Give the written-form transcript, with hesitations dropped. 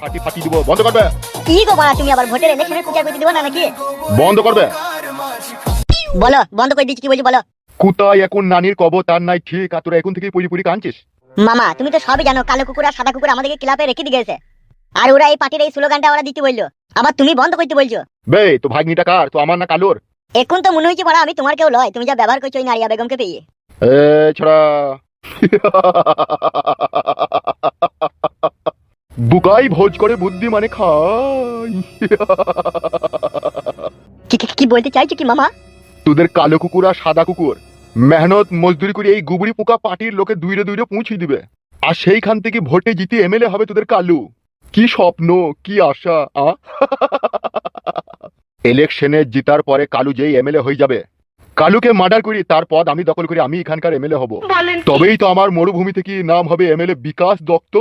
ফাটি ফাটি দিব, বন্ধ করবে। কি গো বাড়া, তুমি আবার ভোটের ইলেকশনে প্রচার করতে দিবা না নাকি? বন্ধ করবে। বলো বন্ধ করে দিচ্ছি, কি বলছি বলো। কোথায় এখন নানির কবর তার নাই ঠিক, আর তোরা এখন থেকে পুরি পুরি কাঁদছিস। মামা তুমি তো সবই জানো, কালো কুকুর আর সাদা কুকুর আমাদেরকে ক্লাবে রেখে দিয়ে গেছে, আর ওরা এই পার্টির এই স্লোগানটা ওরা দিতে বললো, আবার তুমি বন্ধ করতে বলছো। বে তো ভাগ্নিটা কার, তো আমার না কালোর? এখন তো মনে হচ্ছে বড়া আমি তোমার কেউ লয়, তুমি যা ব্যবহার করছো ওই নারিয়া বেগমকে পেয়ে। এ ছড়া বুকাই ভোজ করে বুদ্ধি মানে খাই। কি বলতে চাইছো কি মামা? তোদের কালো কুকুর আর সাদা কুকুর মেহনত মজদুরি করে এই গুবড়ি পোকা পার্টির লোকে দুইরে দুইরে পৌঁছে দিবে, আর সেইখান থেকে ভোটে জিতে এমএলএ হবে তোদের কালু। কি স্বপ্ন, কি আশা। ইলেকশনে জিতার পরে কালু যেই এমএলএ হয়ে যাবে, কালুকে মার্ডার করি, তার পদ আমি দখল করি, আমি এখানকার এমএলএ হব। তবেই তো আমার মরুভূমি থেকে নাম হবে এমএলএ বিকাশ দত্ত।